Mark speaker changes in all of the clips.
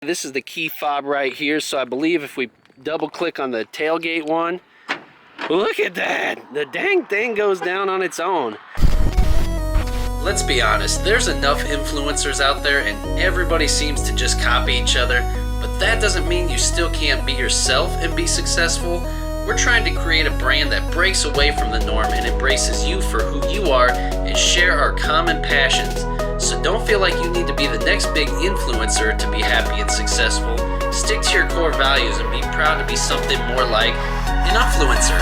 Speaker 1: this is the key fob right here. So I believe if we double click on the tailgate one, look at that, the dang thing goes down on its own. Let's be honest, there's enough influencers out there and everybody seems to just copy each other, but that doesn't mean you still can't be yourself and be successful. We're trying to create a brand that breaks away from the norm and embraces you for who you are and share our common passions. So don't feel like you need to be the next big influencer to be happy and successful. Stick to your core values and be proud to be something more like an influencer.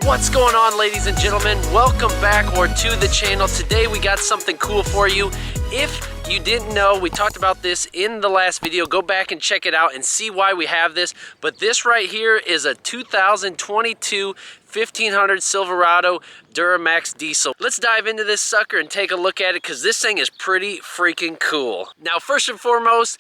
Speaker 1: What's going on, ladies and gentlemen? Welcome back to the channel. Today we got something cool for you. If you didn't know, we talked about this in the last video. Go back and check it out and see why we have this. But this right here is a 2022 1500 Silverado Duramax diesel. Let's dive into this sucker and take a look at it because this thing is pretty freaking cool. Now, first and foremost,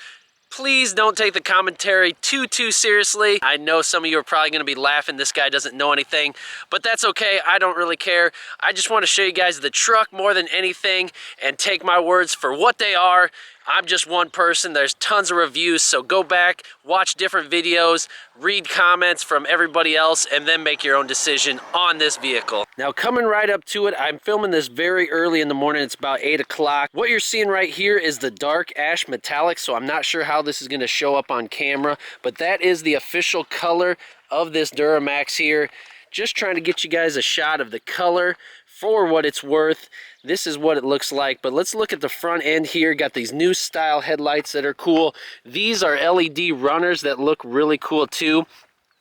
Speaker 1: please don't take the commentary too seriously. I know some of you are probably going to be laughing, this guy doesn't know anything, but that's okay. I don't really care. I just want to show you guys the truck more than anything and take my words for what they are. I'm just one person. There's tons of reviews, so go back, watch different videos, read comments from everybody else, and then make your own decision on this vehicle. Now, coming right up to it, I'm filming this very early in the morning. It's about 8 o'clock. What you're seeing right here is the dark ash metallic, so I'm not sure how this is going to show up on camera, but that is the official color of this Duramax here. Just trying to get you guys a shot of the color for what it's worth. This is what it looks like, but let's look at the front end here. Got these new style headlights that are cool. These are LED runners that look really cool too.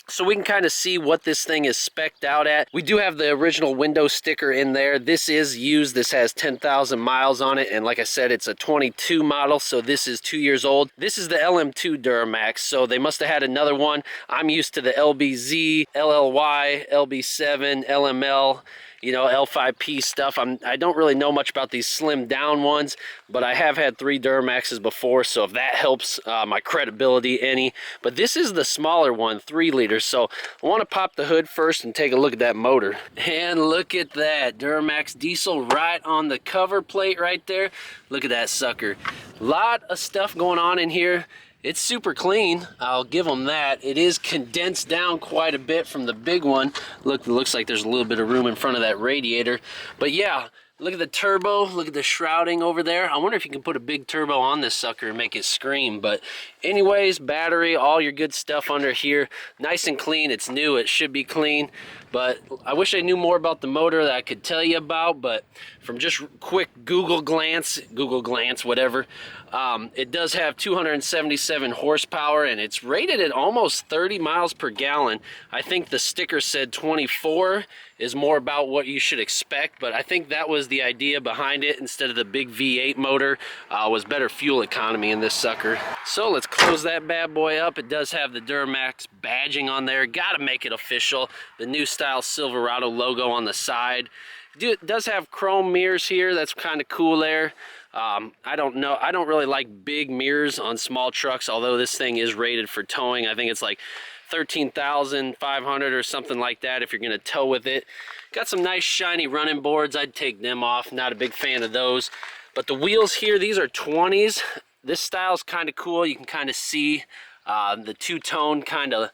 Speaker 1: So we can kind of see what this thing is spec'd out at. We do have the original window sticker in there. This is used. This has 10,000 miles on it. And like I said, it's a 22 model. So this is 2 years old. This is the LM2 Duramax. So they must have had another one. I'm used to the LBZ, LLY, LB7, LML, you know, L5P stuff. I don't really know much about these slim down ones, but I have had 3 Duramaxes before, so if that helps my credibility any. But this is the smaller one, 3 liters. So I want to pop the hood first and take a look at that motor. And look at that, Duramax diesel right on the cover plate right there. Look at that sucker. Lot of stuff going on in here. It's super clean, I'll give them that. It is condensed down quite a bit from the big one. Look, it looks like there's a little bit of room in front of that radiator. But yeah, look at the turbo, look at the shrouding over there. I wonder if you can put a big turbo on this sucker and make it scream. But anyways, battery, all your good stuff under here. Nice and clean, it's new, it should be clean. But I wish I knew more about the motor that I could tell you about, but from just quick Google glance, whatever, it does have 277 horsepower and it's rated at almost 30 miles per gallon. I think the sticker said 24 is more about what you should expect, but I think that was the idea behind it. Instead of the big V8 motor, was better fuel economy in this sucker. So let's close that bad boy up. It does have the Duramax badging on there. Gotta make it official. The new style Silverado logo on the side. It does have chrome mirrors here. That's kind of cool there. I don't know. I don't really like big mirrors on small trucks, although this thing is rated for towing. I think it's like 13,500 or something like that if you're going to tow with it. Got some nice shiny running boards. I'd take them off. Not a big fan of those. But the wheels here, these are 20s. This style is kind of cool. You can kind of see the two-tone kind of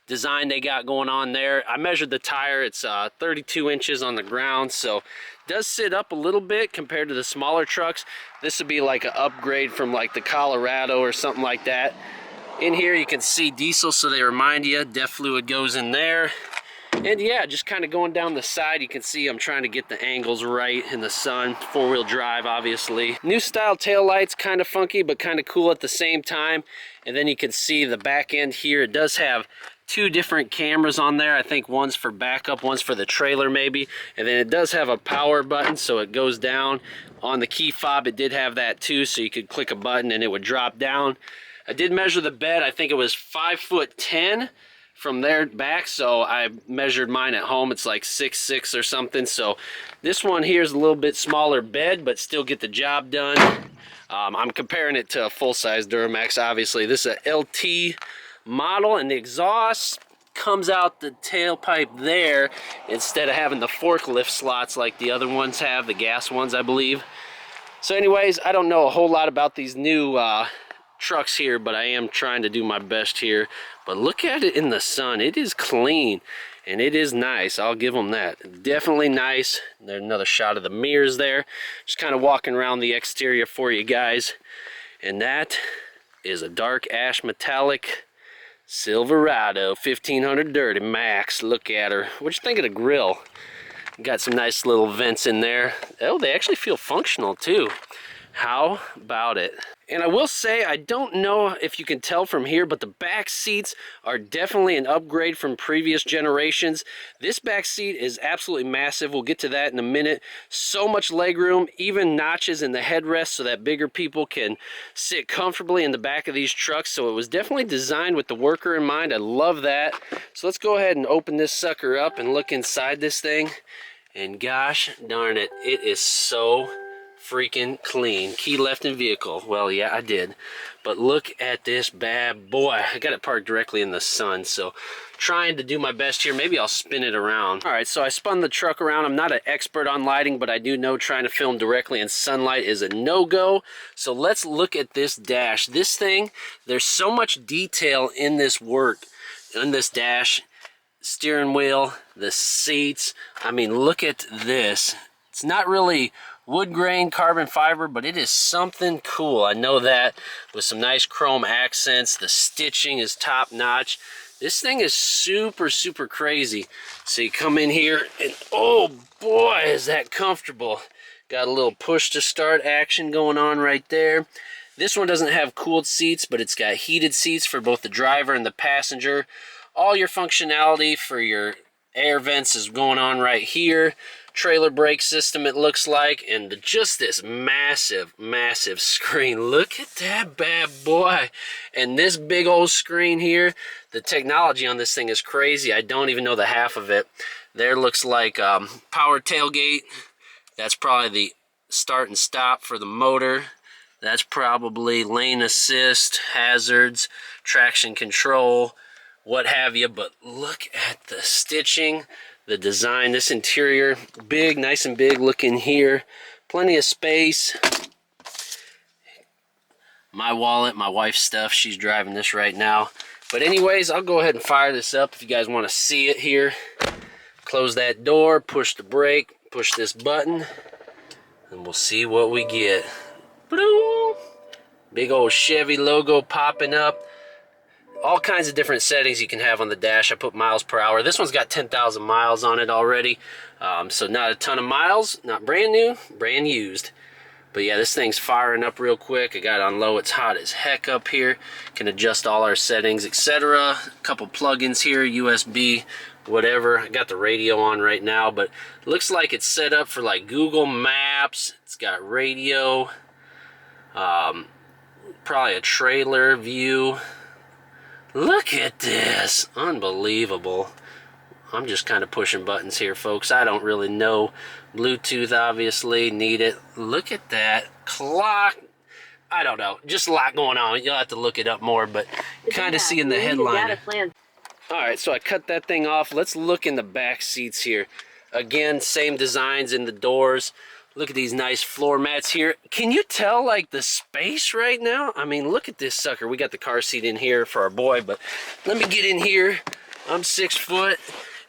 Speaker 1: design they got going on there. I measured the tire. It's 32 inches on the ground, so it does sit up a little bit compared to the smaller trucks. This would be like an upgrade from like the Colorado or something like that. In here you can see diesel, so they remind you. DEF fluid goes in there. And yeah, just kind of going down the side, you can see I'm trying to get the angles right in the sun. 4-wheel drive, obviously. New style taillights, kind of funky, but kind of cool at the same time. And then you can see the back end here. It does have 2 different cameras on there. I think one's for backup, one's for the trailer maybe. And then it does have a power button, so it goes down. On the key fob, it did have that too, so you could click a button and it would drop down. I did measure the bed. I think it was 5'10" from there back, so I measured mine at home. It's like 6'6" or something. So this one here is a little bit smaller bed, but still get the job done. I'm comparing it to a full-size Duramax, obviously. This is a LT model, and the exhaust comes out the tailpipe there instead of having the forklift slots like the other ones have, the gas ones, I believe. So anyways, I don't know a whole lot about these new trucks here, but I am trying to do my best here. But look at it in the sun. It is clean and it is nice. I'll give them that. Definitely nice. There's another shot of the mirrors there. Just kind of walking around the exterior for you guys. And that is a dark ash metallic Silverado 1500 Dirty Max. Look at her. What you think of the grill? Got some nice little vents in there. Oh, they actually feel functional too. How about it? And I will say, I don't know if you can tell from here, but the back seats are definitely an upgrade from previous generations. This back seat is absolutely massive. We'll get to that in a minute. So much legroom, even notches in the headrest so that bigger people can sit comfortably in the back of these trucks. So it was definitely designed with the worker in mind. I love that. So let's go ahead and open this sucker up and look inside this thing. And gosh darn it, it is so freaking clean. Key left in vehicle. Well, yeah, I did. But look at this bad boy. I got it parked directly in the sun, so trying to do my best here. Maybe I'll spin it around. All right, so I spun the truck around. I'm not an expert on lighting, but I do know trying to film directly in sunlight is a no-go. So let's look at this dash. This thing, there's so much detail in this work, in this dash. Steering wheel, the seats. I mean, look at this. It's not really wood grain carbon fiber, but it is something cool. I know that, with some nice chrome accents. The stitching is top notch. This thing is super, super crazy. So you come in here and oh boy, is that comfortable. Got a little push to start action going on right there. This one doesn't have cooled seats, but it's got heated seats for both the driver and the passenger. All your functionality for your air vents is going on right here. Trailer brake system, it looks like, and just this massive, massive screen. Look at that bad boy. And this big old screen here, the technology on this thing is crazy. I don't even know the half of it. There looks like power tailgate. That's probably the start and stop for the motor. That's probably lane assist, hazards, traction control, what have you. But look at the stitching, the design. This interior, big, nice and big looking here. Plenty of space. My wallet, my wife's stuff. She's driving this right now. But anyways, I'll go ahead and fire this up if you guys want to see it here. Close that door, push the brake, push this button, and we'll see what we get. Big old Chevy logo popping up. All kinds of different settings you can have on the dash. I put miles per hour. This one's got 10,000 miles on it already. So not a ton of miles, not brand new, brand used. But yeah, this thing's firing up real quick. I got it on low, it's hot as heck up here. Can adjust all our settings, etc. A couple plugins here, USB, whatever. I got the radio on right now, but it looks like it's set up for like Google Maps. It's got radio, probably a trailer view. Look at this, unbelievable. I'm just kind of pushing buttons here, folks. I don't really know. Bluetooth, obviously, need it. Look at that clock. I don't know, just a lot going on. You'll have to look it up more, but kind of seeing the headliner. All right, so I cut that thing off. Let's look in the back seats here. Again, same designs in the doors. Look at these nice floor mats here. Can you tell, like, the space right now? I mean, look at this sucker. We got the car seat in here for our boy, but let me get in here. I'm 6 foot,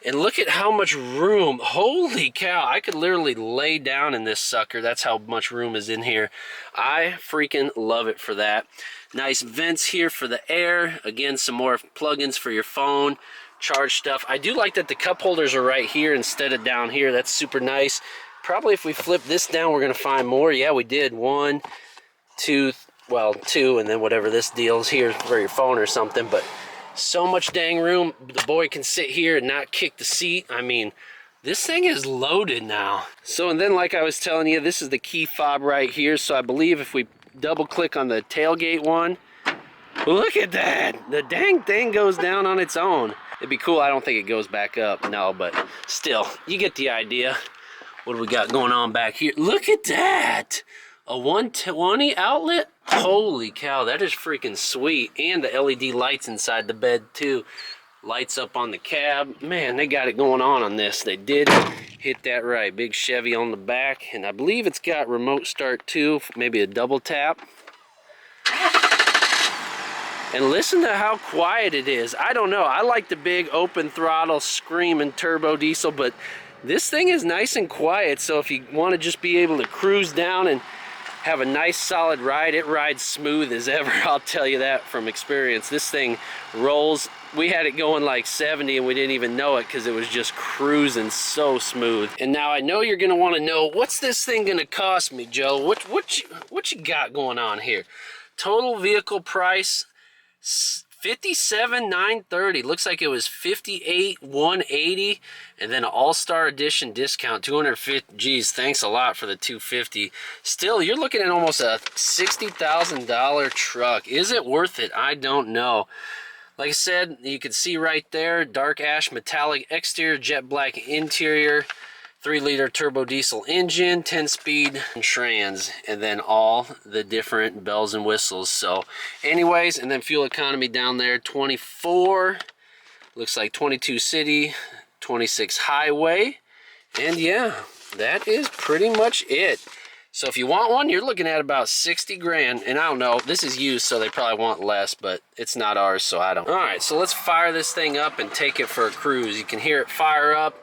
Speaker 1: and look at how much room. Holy cow, I could literally lay down in this sucker. That's how much room is in here. I freaking love it for that. Nice vents here for the air. Again, some more plugins for your phone, charge stuff. I do like that the cup holders are right here instead of down here. That's super nice. Probably if we flip this down, we're going to find more. Yeah, we did. 1, 2, well, 2, and then whatever this deal is here for your phone or something. But so much dang room. The boy can sit here and not kick the seat. I mean, this thing is loaded now. So, and then like I was telling you, this is the key fob right here. So I believe if we double click on the tailgate one, look at that. The dang thing goes down on its own. It'd be cool. I don't think it goes back up. No, but still, you get the idea. What do we got going on back here? Look at that! A 120 outlet? Holy cow, that is freaking sweet. And the LED lights inside the bed too. Lights up on the cab. Man, they got it going on this. They did hit that right. Big Chevy on the back. And I believe it's got remote start too. Maybe a double tap. And listen to how quiet it is. I don't know, I like the big open throttle screaming turbo diesel, but this thing is nice and quiet, so if you want to just be able to cruise down and have a nice solid ride, it rides smooth as ever. I'll tell you that from experience. This thing rolls. We had it going like 70 and we didn't even know it because it was just cruising so smooth. And now I know you're gonna want to know, what's this thing gonna cost me, Joe? What you got going on here? Total vehicle price $57,930. Looks like it was $58,180, and then an all-star edition discount $250. Geez, thanks a lot for the $250. Still, you're looking at almost a $60,000 truck. Is it worth it? I don't know. Like I said, you can see right there, dark ash metallic exterior, jet black interior, 3-liter turbo diesel engine, 10-speed trans, and then all the different bells and whistles. So anyways, and then fuel economy down there, 24, looks like 22 city, 26 highway, and yeah, that is pretty much it. So if you want one, you're looking at about 60 grand, and I don't know, this is used, so they probably want less, but it's not ours, so I don't. All right, so let's fire this thing up and take it for a cruise. You can hear it fire up.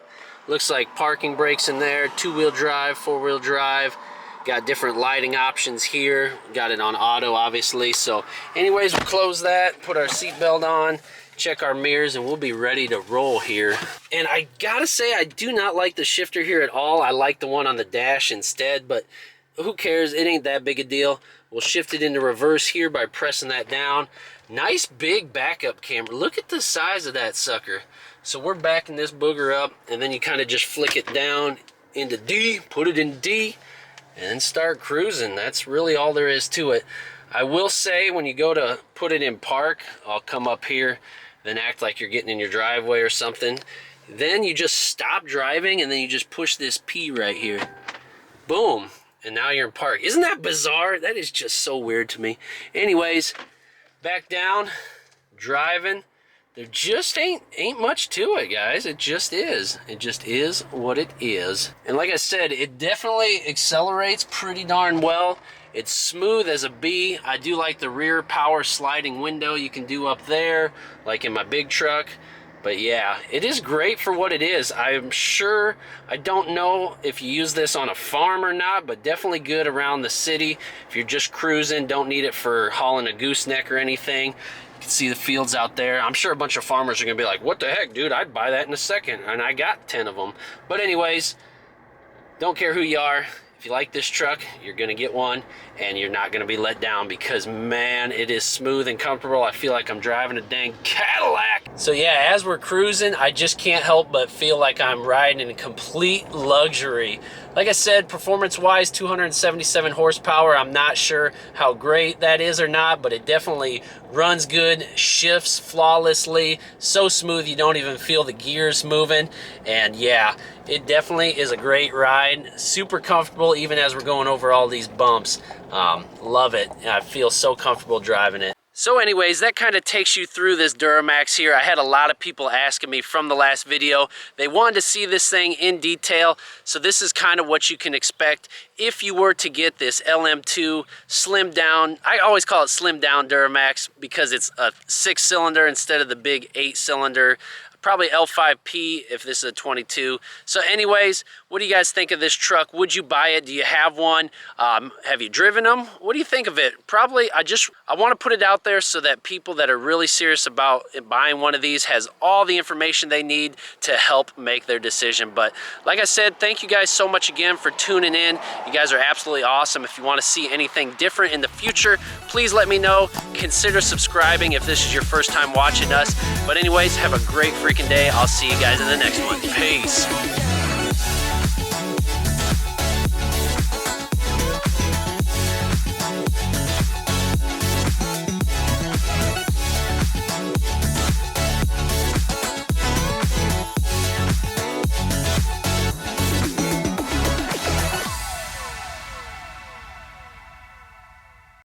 Speaker 1: Looks like parking brakes in there, 2-wheel drive, 4-wheel drive. Got different lighting options here. Got it on auto, obviously. So anyways, we'll close that, put our seatbelt on, check our mirrors, and we'll be ready to roll here. And I gotta say, I do not like the shifter here at all. I like the one on the dash instead, but who cares? It ain't that big a deal. We'll shift it into reverse here by pressing that down. Nice big backup camera. Look at the size of that sucker. So we're backing this booger up, and then you kind of just flick it down into D, put it in D, and start cruising. That's really all there is to it. I will say, when you go to put it in park, I'll come up here, then act like you're getting in your driveway or something. Then you just stop driving, and then you just push this P right here. Boom. And now you're in park. Isn't that bizarre? That is just so weird to me. Anyways, back down, driving. There just ain't much to it, guys. It just is. It just is what it is. And like I said, it definitely accelerates pretty darn well. It's smooth as a bee. I do like the rear power sliding window you can do up there, like in my big truck. But yeah, it is great for what it is. I'm sure, I don't know if you use this on a farm or not, but definitely good around the city. If you're just cruising, don't need it for hauling a gooseneck or anything. You can see the fields out there. I'm sure a bunch of farmers are gonna be like, what the heck, dude, I'd buy that in a second. And I got 10 of them. But anyways, don't care who you are. If you like this truck, you're gonna get one, and you're not gonna be let down, because man, it is smooth and comfortable. I feel like I'm driving a dang Cadillac. So yeah, as we're cruising, I just can't help but feel like I'm riding in complete luxury. Like I said, performance-wise, 277 horsepower. I'm not sure how great that is or not, but it definitely runs good, shifts flawlessly, so smooth you don't even feel the gears moving. And yeah, it definitely is a great ride. Super comfortable, even as we're going over all these bumps. Love it. I feel so comfortable driving it. So anyways, that kind of takes you through this Duramax here. I had a lot of people asking me from the last video. They wanted to see this thing in detail. So this is kind of what you can expect if you were to get this LM2 slimmed down. I always call it slimmed down Duramax because it's a 6-cylinder instead of the big 8-cylinder. Probably L5P if this is a 22. So anyways, what do you guys think of this truck? Would you buy it? Do you have one? Have you driven them? What do you think of it? Probably, I want to put it out there so that people that are really serious about buying one of these has all the information they need to help make their decision. But like I said, thank you guys so much again for tuning in. You guys are absolutely awesome. If you want to see anything different in the future, please let me know. Consider subscribing if this is your first time watching us. But anyways, have a great freaking day. I'll see you guys in the next one. Peace.